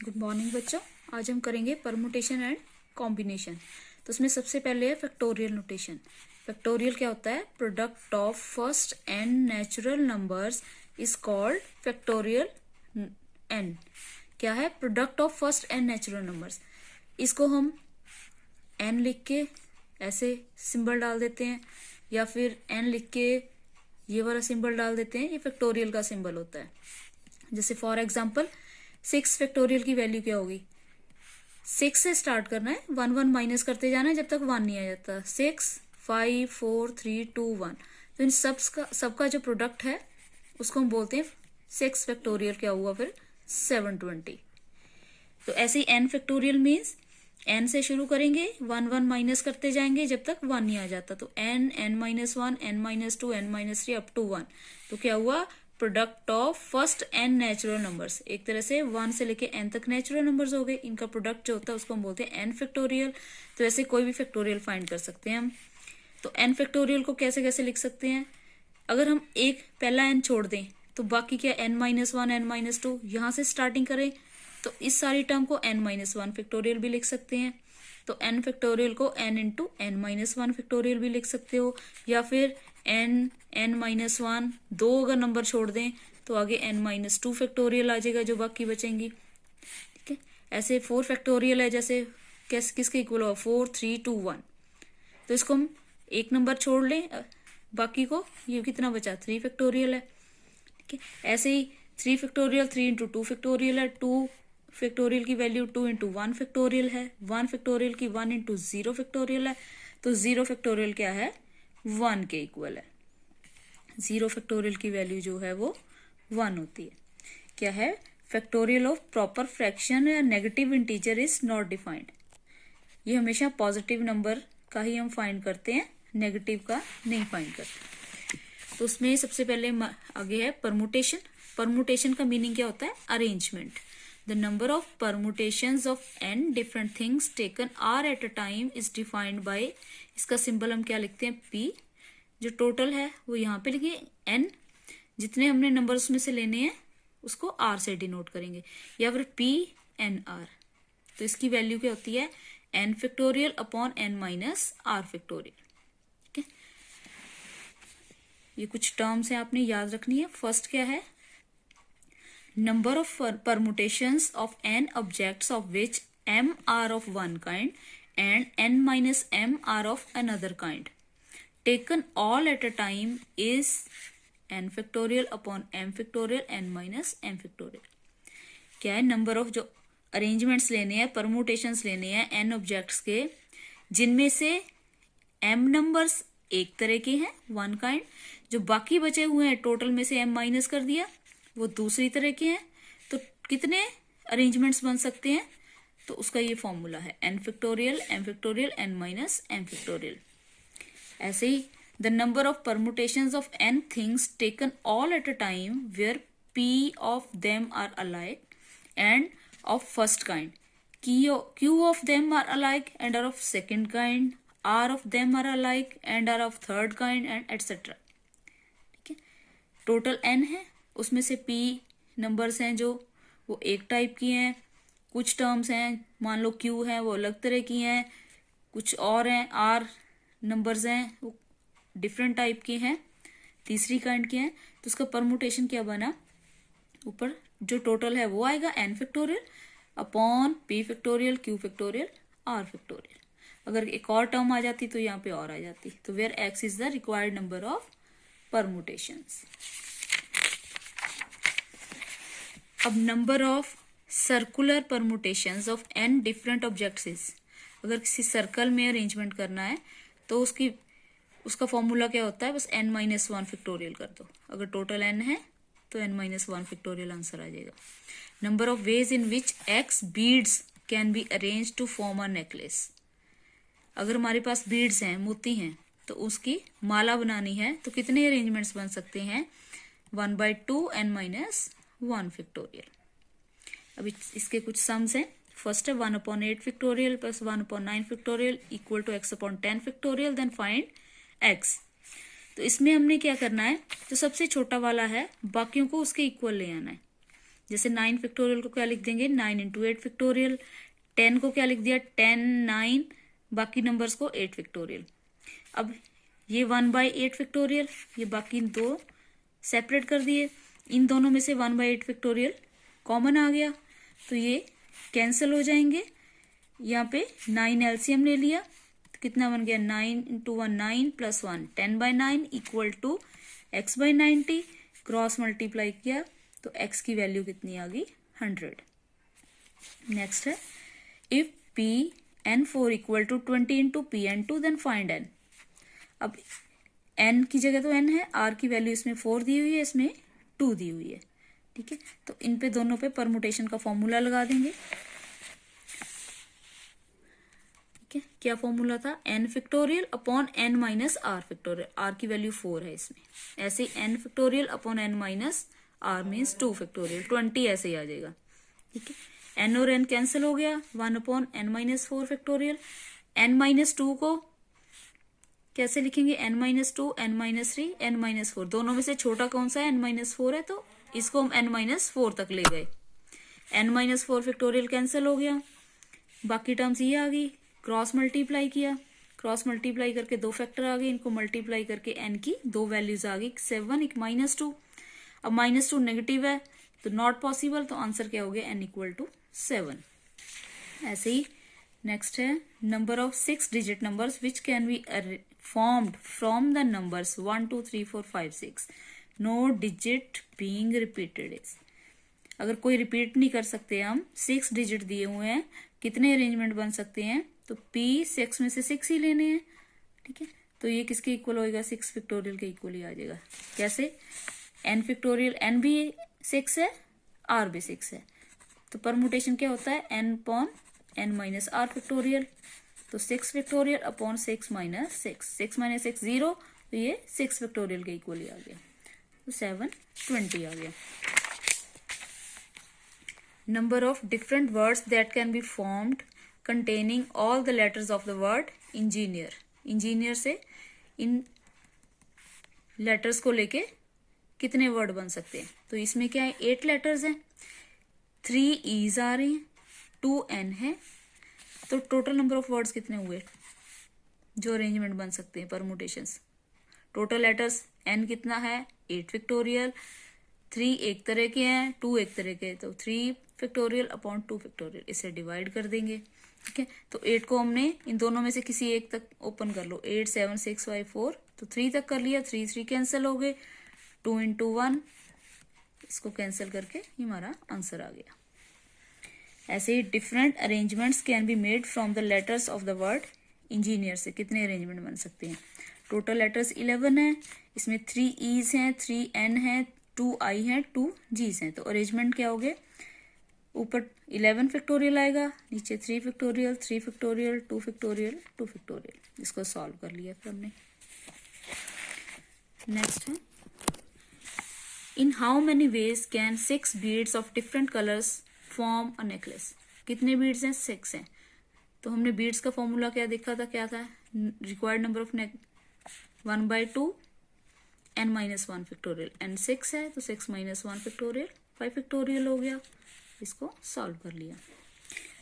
Good morning बच्चों। आज हम करेंगे परमुटेशन एंड कॉम्बिनेशन। तो उसमें सबसे पहले है फैक्टोरियल नोटेशन। फैक्टोरियल क्या होता है? Product of first N natural numbers is called factorial N. क्या है? Product of first N natural numbers. इसको हम एन लिख के ऐसे सिंबल डाल देते हैं, या फिर एन लिख के ये वाला सिंबल डाल देते हैं। ये फैक्टोरियल का सिंबल होता है। जैसे फॉर एग्जाम्पल 6 फैक्टोरियल की वैल्यू क्या होगी? 6 से स्टार्ट करना है, 1 1 माइनस करते जाना है जब तक 1 नहीं आ जाता। 6 5 4 3 2 1। तो इन सबका जो प्रोडक्ट है उसको हम बोलते हैं 6 फैक्टोरियल। क्या हुआ फिर? 720। तो ऐसे ही n फैक्टोरियल मीन्स n से शुरू करेंगे, 1 1 माइनस करते जाएंगे जब तक 1 नहीं आ जाता। तो n n minus 1 n minus 2 n minus 3 up to 1। तो क्या हुआ? Product of first n natural numbers. एक तरह से 1 से लेके n तक नेचुरल नंबर्स हो गए, इनका प्रोडक्ट जो होता है उसको हम बोलते हैं n फैक्टोरियल। तो ऐसे कोई भी फैक्टोरियल फाइंड कर सकते हैं हम। तो n फैक्टोरियल को कैसे कैसे लिख सकते हैं? अगर हम एक पहला n छोड़ दें तो बाकी क्या n माइनस 1 n माइनस 2 यहां से स्टार्टिंग करें तो इस सारी टर्म को n माइनस 1 फैक्टोरियल भी लिख सकते हैं। तो n फैक्टोरियल को n into n minus 1 factorial भी लिख सकते हो, या फिर n माइनस 1 दो अगर नंबर छोड़ दें तो आगे n माइनस 2 फैक्टोरियल आ जाएगा जो बाकी बचेंगी। ठीक है, ऐसे 4 फैक्टोरियल है, जैसे किसके इक्वल होगा? 4 3 2 1। तो इसको हम एक नंबर छोड़ लें बाकी को, ये कितना बचा? 3 फैक्टोरियल है। ठीक है, ऐसे ही 3 फैक्टोरियल 3 इंटू 2 फैक्टोरियल है। 2 फैक्टोरियल की वैल्यू 2 इंटू 1 फैक्टोरियल है। 1 फैक्टोरियल की 1 इंटू 0 फैक्टोरियल है। तो 0 फैक्टोरियल क्या है? 1 के इक्वल है। 0 फैक्टोरियल की वैल्यू जो है वो 1 होती है। क्या है? फैक्टोरियल ऑफ प्रॉपर फ्रैक्शन या negative integer is not defined. ये हमेशा पॉजिटिव नंबर का ही हम फाइंड करते हैं, नेगेटिव का नहीं फाइंड करते। तो उसमें सबसे पहले आगे है परमुटेशन। परमुटेशन का मीनिंग क्या होता है? Arrangement. The number of permutations of n different things taken R at a time is defined by, इसका सिंबल हम क्या लिखते हैं? p। जो टोटल है वो यहाँ पे लिखिए n, जितने हमने नंबर उसमें से लेने हैं उसको r से डिनोट करेंगे, या फिर p n r। तो इसकी वैल्यू क्या होती है? n factorial upon n minus r factorial. ठीक है, ये कुछ टर्म्स है आपने याद रखनी है। फर्स्ट क्या है? Number of permutations of n objects of which m are of one kind and n minus m are of another kind taken all at a time is n factorial upon m factorial n minus m factorial. क्या है? Number of जो arrangements लेने हैं, permutations लेने हैं n objects के, जिनमें से m नंबर्स एक तरह के हैं, वन काइंड, जो बाकी बचे हुए हैं टोटल में से m माइनस कर दिया वो दूसरी तरह के हैं। तो कितने अरेंजमेंट्स बन सकते हैं? तो उसका ये फॉर्मूला है n factorial m factorial n minus m factorial. ऐसे ही the number of permutations of n things taken all at a time where p of them are alike and of first kind, q of them are alike and are of second kind, r of them are alike and are of third kind and etcetera. ठीक है, total n है, उसमें से p numbers हैं जो वो एक type की हैं, कुछ टर्म्स हैं मान लो q है वो अलग तरह की हैं, कुछ और हैं r नंबर्स हैं वो डिफरेंट टाइप के हैं, तीसरी काइंड के हैं। तो उसका परमुटेशन क्या बना? ऊपर जो टोटल है वो आएगा n factorial upon p factorial q factorial r factorial. अगर एक और टर्म आ जाती तो यहाँ पे और आ जाती। तो where x is the required number of permutations. अब number of circular permutations of n different objects is, अगर किसी सर्कल में अरेंजमेंट करना है तो उसका फॉर्मूला क्या होता है? बस n माइनस 1 फैक्टोरियल कर दो। अगर टोटल n है तो n माइनस 1 फैक्टोरियल आंसर आ जाएगा। Number of ways in which x beads can be arrange to form a necklace. अगर हमारे पास बीड्स हैं, मोती हैं, तो उसकी माला बनानी है तो कितने अरेंजमेंट्स बन सकते हैं? 1/2 n माइनस 1 फैक्टोरियल। अभी इसके कुछ सम्स हैं। फर्स्ट है 1/8 factorial plus 1/9 factorial equal to x/10 factorial, then find x। तो इसमें हमने क्या करना है? जो सबसे छोटा वाला है बाकियों को उसके इक्वल ले आना है। जैसे 9 फैक्टोरियल को क्या लिख देंगे, 9 इंटू 8 फैक्टोरियल। 10 को क्या लिख दिया, 10 9, बाकी नंबर्स को 8 फैक्टोरियल। अब ये 1/8 फैक्टोरियल, ये बाकी दो सेपरेट कर दिए, इन दोनों में से 1/8 फैक्टोरियल कॉमन आ गया, तो ये कैंसिल हो जाएंगे। यहाँ पे 9 एलसीएम ले लिया तो कितना बन गया, 9 into 1 9 plus 1 10/9 equal to x/90। Cross multiply किया तो x की वैल्यू कितनी आ गई, 100। नेक्स्ट है if Pn4 equal to 20 into Pn2 then find n। अब n की जगह तो n है, r की वैल्यू इसमें 4 दी हुई है, इसमें 2 दी हुई है, ठीक है। तो इन पे दोनों पे परमुटेशन का फॉर्मूला लगा देंगे, ठीक है। क्या फॉर्मूला था, n factorial upon n minus r factorial. r की वैल्यू 4 है इसमें, ऐसे n factorial upon n minus r means 2 factorial, 20 ऐसे ही आ जाएगा, ठीक है। n और n कैंसिल हो गया, 1 upon n minus 4 factorial. n minus 2 को कैसे लिखेंगे, n minus 2 n minus 3 n minus 4, दोनों में से छोटा कौन सा है, n माइनस 4 है, तो इसको हम n माइनस 4 तक ले गए। n माइनस 4 फैक्टोरियल कैंसिल हो गया, बाकी टर्म्स ये आ गई। क्रॉस मल्टीप्लाई किया, क्रॉस मल्टीप्लाई करके दो फैक्टर आ गए, इनको मल्टीप्लाई करके n की दो वैल्यूज आ गई, 7 एक -2। अब -2 नेगेटिव है तो नॉट पॉसिबल, तो आंसर क्या हो गया, n इक्वल टू 7। ऐसे ही नेक्स्ट है number of 6 digit numbers which can be formed from the numbers 1 2 3 4 5 6 no digit being repeated is. अगर कोई रिपीट नहीं कर सकते, हम 6 डिजिट दिए हुए हैं, कितने अरेंजमेंट बन सकते हैं, तो P 6 में से 6 ही लेने हैं, ठीक है। तो ये किसके इक्वल होएगा, 6 फैक्टोरियल के इक्वल ही आ जाएगा। कैसे, n फैक्टोरियल, n भी 6 है, r भी 6 है, तो परमुटेशन क्या होता है, n upon n minus r factorial. तो 6 फैक्टोरियल अपॉन 6 माइनस 6, 6 माइनस 6 0, तो ये 6 फैक्टोरियल के इक्वल ही आ गया, तो 720 आ गया। Number of different words that can be formed containing all the letters of the word engineer. Engineer से इन लेटर्स को लेके कितने वर्ड बन सकते हैं, तो इसमें क्या है, 8 लेटर्स हैं, 3 ईज आ रही हैं, 2 n है, तो टोटल नंबर ऑफ वर्ड्स कितने हुए जो अरेंजमेंट बन सकते हैं, परमुटेशंस। टोटल लेटर्स n कितना है, 8 फैक्टोरियल, 3 एक तरह के हैं, 2 एक तरह के, तो 3 फैक्टोरियल अपॉन 2 फैक्टोरियल, इसे डिवाइड कर देंगे, ठीक है। तो 8 को हमने इन दोनों में से किसी एक तक ओपन कर लो, 8 7 6 5 4, तो 3 तक कर लिया, 3 3 कैंसिल हो गए, 2 इंटू 1, इसको कैंसिल करके ये हमारा आंसर आ गया। ऐसे ही different arrangements can be made from the letters of the word engineer से कितने अरेंजमेंट बन सकते हैं। टोटल लेटर्स 11 है, इसमें 3 ईज हैं, 3 n है, 2 आई हैं, 2 जीज हैं, तो अरेंजमेंट क्या हो गए, ऊपर 11 फैक्टोरियल आएगा, नीचे 3 फैक्टोरियल 3 फैक्टोरियल 2 फैक्टोरियल 2 फैक्टोरियल। इसको सॉल्व कर लिया फिर हमने। नेक्स्ट है, इन how many ways can 6 beads of different colours form a necklace. कितने बीड्स हैं, 6 हैं, तो हमने बीड्स का फॉर्मूला क्या देखा था, क्या था, required number of 1/2 n minus 1 फैक्टोरियल, n 6 है तो 6 माइनस 1 फैक्टोरियल 5 फैक्टोरियल हो गया। इसको सॉल्व कर लिया।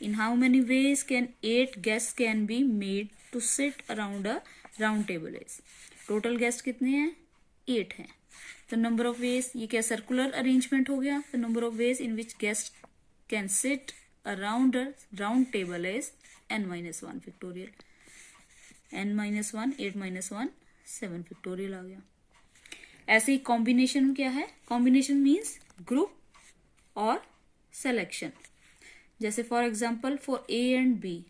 In how many ways can 8 guest can be made to sit around a round table is. Total guest कितने हैं, 8 हैं, तो नंबर ऑफ वेज, ये क्या सर्कुलर अरेंजमेंट हो गया, तो number of ways in which guest can sit around a round table is n minus 1 फैक्टोरियल, n माइनस 1 8 माइनस 1 7 फैक्टोरियल आ गया। ऐसे ही कॉम्बिनेशन क्या है, कॉम्बिनेशन मीन्स ग्रुप और सेलेक्शन। जैसे for example for A and B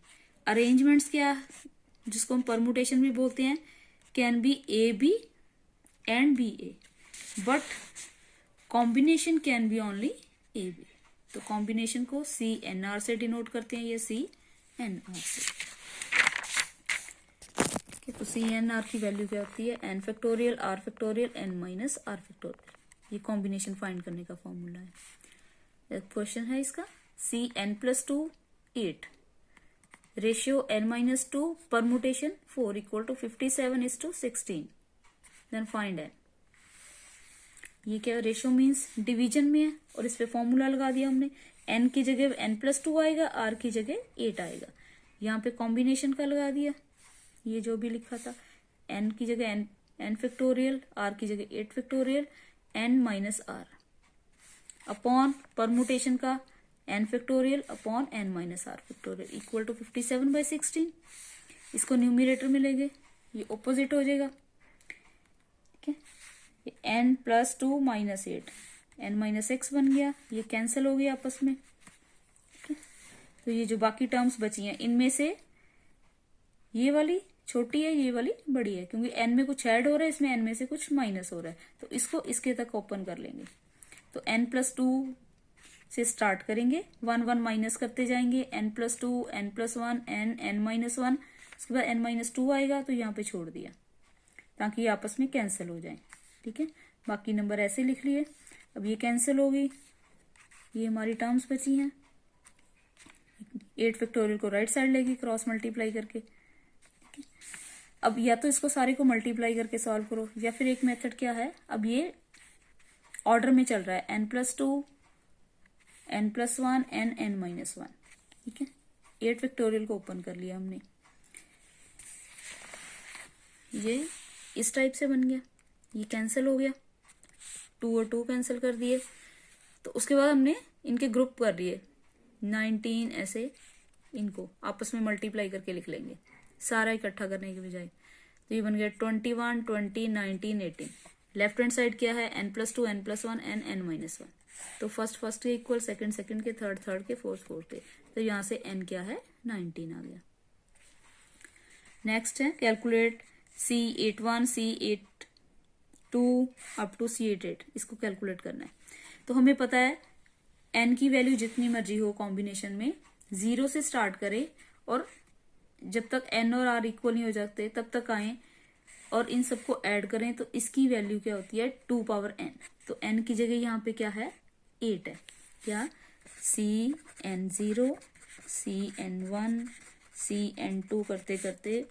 arrangements क्या, जिसको हम परमुटेशन भी बोलते हैं, can be A B and B A, but combination can be only A B. तो कॉम्बिनेशन को सी एन आर से डिनोट करते हैं, या सी एन आर से। तो सी एन आर की वैल्यू क्या होती है, N factorial R factorial N minus R factorial. ये कॉम्बिनेशन फाइंड करने का फॉर्मूला है। क्वेश्चन है इसका, C N plus 2 8 ratio n minus 2 permutation 4 equal to 57:16, then find n। ये क्या रेशियो मीन्स डिवीजन में है और इस पे फॉर्मूला लगा दिया हमने। एन की जगह n+2 आएगा, आर की जगह 8 आएगा। यहाँ पे कॉम्बिनेशन का लगा दिया, ये जो भी लिखा था, n की जगह n फैक्टोरियल, r की जगह 8 factorial, n minus r upon permutation का n factorial upon n minus r factorial equal to 57/16। इसको न्यूमिरेटर में लेंगे, ये ऑपोजिट हो जाएगा। ठीक है, ये n+2 minus 8 n minus x बन गया, ये कैंसिल हो गया आपस में। ठीक है, तो ये जो बाकी टर्म्स बची हैं इनमें से ये वाली छोटी है, ये वाली बड़ी है, क्योंकि n में कुछ ऐड हो रहा है, इसमें n में से कुछ माइनस हो रहा है, तो इसको इसके तक ओपन कर लेंगे। तो n+2 से स्टार्ट करेंगे, 1 1 माइनस करते जाएंगे, n+2 n+1 n -1, उसके बाद n-2 आएगा, तो यहाँ पे छोड़ दिया ताकि ये आपस में कैंसिल हो जाए। ठीक है, बाकी नंबर ऐसे लिख लिए। अब ये कैंसिल हो गई, ये हमारी टर्म्स बची हैं। 8 फैक्टोरियल को राइट साइड लेगी क्रॉस मल्टीप्लाई करके। अब या तो इसको सारे को मल्टीप्लाई करके सॉल्व करो, या फिर एक मेथड क्या है, अब ये ऑर्डर में चल रहा है, n+2 n+1 n-1। ठीक है, 8 फैक्टोरियल को ओपन कर लिया हमने, ये इस टाइप से बन गया, ये कैंसिल हो गया, 2 और 2 कैंसिल कर दिए। तो उसके बाद हमने इनके ग्रुप कर दिए 19, ऐसे इनको आपस में मल्टीप्लाई करके लिख लेंगे सारा इकट्ठा करने के बजाय। तो ये बन गया 21 20 19 18। लेफ्ट हैंड साइड क्या है, n+2 n+1 n-1। तो फर्स्ट के इक्वल, सेकंड के, थर्ड के, फोर्थ के। तो यहाँ से n क्या है 19 आ गया। नेक्स्ट है calculate C81 C82 up to C88, इसको कैलकुलेट करना है। तो हमें पता है n की वैल्यू जितनी मर्जी हो कॉम्बिनेशन में 0 से स्टार्ट करें और जब तक n और r इक्वल नहीं हो जाते तब तक आए और इन सबको ऐड करें, तो इसकी वैल्यू क्या होती है 2 पावर n। तो n की जगह यहाँ पे क्या है 8 है, क्या Cn0 Cn1 Cn2 करते करते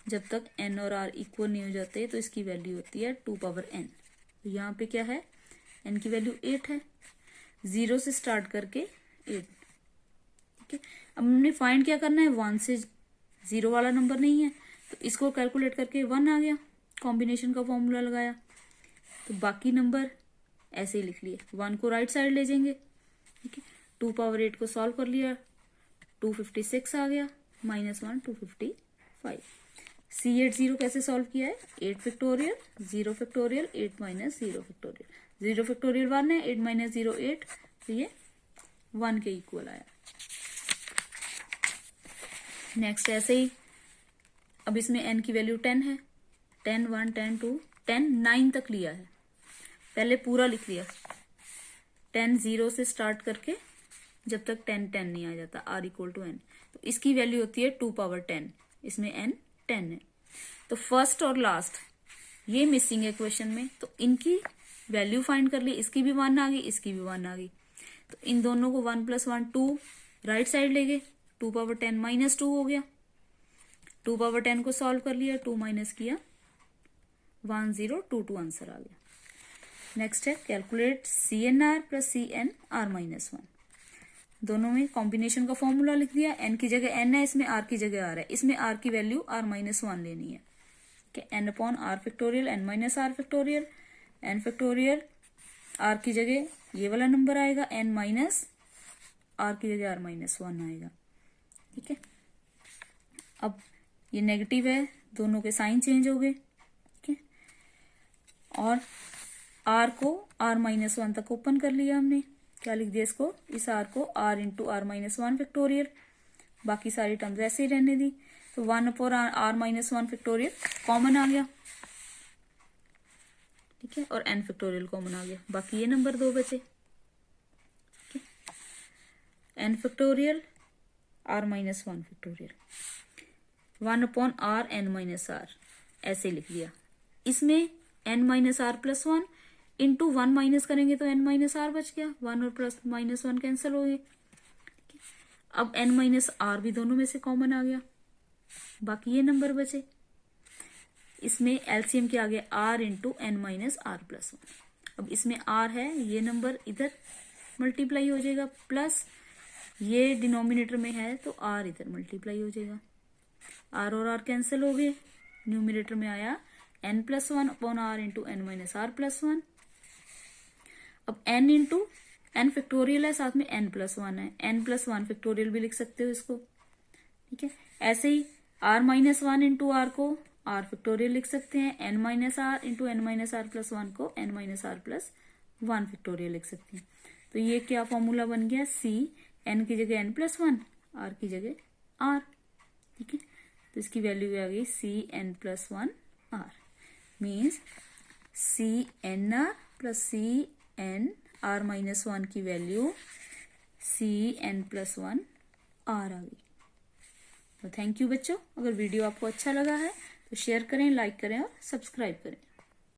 जब तक n और r इक्वल नहीं हो जाते तो इसकी वैल्यू होती है 2 पावर n। तो यहाँ पे क्या है, n की वैल्यू 8 है, 0 से स्टार्ट करके 8। ठीक है, अब हमने फाइंड क्या करना है, 1 से 0 वाला नंबर नहीं है, तो इसको कैलकुलेट करके 1 आ गया, कॉम्बिनेशन का फॉर्मूला लगाया। तो बाकी नंबर ऐसे ही लिख लिए, 1 को राइट साइड ले जाएंगे। ठीक है, 2 पावर 8 को सॉल्व कर लिया, 256 आ गया, -1 255। C80 कैसे सॉल्व किया है, 8 factorial 0 factorial 8 minus 0 factorial, 0 factorial 1 है, 8 माइनस 0 8, तो ये 1 के इक्वल आया। नेक्स्ट ऐसे ही, अब इसमें n की वैल्यू 10 है, 10 1 10 2 10 9 तक लिया है, पहले पूरा लिख लिया, 10 0 से स्टार्ट करके जब तक 10 10 नहीं आ जाता, r इक्वल टू n। तो इसकी वैल्यू होती है 2 पावर 10, इसमें n 10 है। तो फर्स्ट और लास्ट ये मिसिंग है क्वेश्चन में, तो इनकी वैल्यू फाइंड कर ली, इसकी भी 1 आ गई, इसकी भी 1 आ गई। तो इन दोनों को 1 + 1 2 राइट साइड ले गए, 2 पावर 10 -2 हो गया, 2 पावर 10 को सॉल्व कर लिया, 2 माइनस किया, 1022 आंसर आ गया। नेक्स्ट है कैलकुलेट CnR + CnR -1। दोनों में कॉम्बिनेशन का फॉर्मूला लिख दिया, n की जगह n है, इसमें r की जगह r है, इसमें r की वैल्यू r -1 लेनी है। n upon r factorial n minus r factorial, n factorial r की जगह ये वाला नंबर आएगा, n माइनस r की जगह r -1 आएगा। ठीक है, अब ये नेगेटिव है, दोनों के साइन चेंज हो गए। ठीक है, और r को r -1 तक ओपन कर लिया हमने, क्या लिख दिया इसको, इस r को r इंटू r -1 फैक्टोरियल, बाकी सारी टर्म्स ऐसे ही रहने दी। तो 1 अपॉन r -1 फैक्टोरियल कॉमन आ गया। ठीक है, और n फैक्टोरियल कॉमन आ गया, बाकी ये नंबर 2 बचे। ठीक है, n factorial r -1 factorial, 1 upon r n-r ऐसे लिख दिया। इसमें n-r + 1 इंटू 1 माइनस करेंगे तो n-r बच गया, 1 और प्लस -1 कैंसिल हो गए। अब n-r भी दोनों में से कॉमन आ गया, बाकी ये नंबर बचे। इसमें एलसीएम क्या आ गया, r इंटू n-r + 1। अब इसमें आर है, ये नंबर इधर मल्टीप्लाई हो जाएगा, प्लस ये डिनोमिनेटर में है तो आर इधर मल्टीप्लाई हो जाएगा। आर और आर कैंसिल हो गए, न्यूमिनेटर में आया n+1 upon R into N minus R plus one. अब n इंटू n फैक्टोरियल है, साथ में n+1 है, n+1 फैक्टोरियल भी लिख सकते हो इसको, ठीक है। ऐसे ही r-1 इंटू आर को r फैक्टोरियल लिख सकते हैं, n-r इंटू n-r+1 को n-r+1 फैक्टोरियल लिख सकते हैं। तो ये क्या फॉर्मूला बन गया, c n की जगह n+1, r की जगह r, ठीक है। तो इसकी वैल्यू आ गई cn+1 r, means cnr plus cnr-1 की वैल्यू cn+1 r आ गई। तो थैंक यू बच्चों। अगर वीडियो आपको अच्छा लगा है तो शेयर करें, लाइक करें और सब्सक्राइब करें।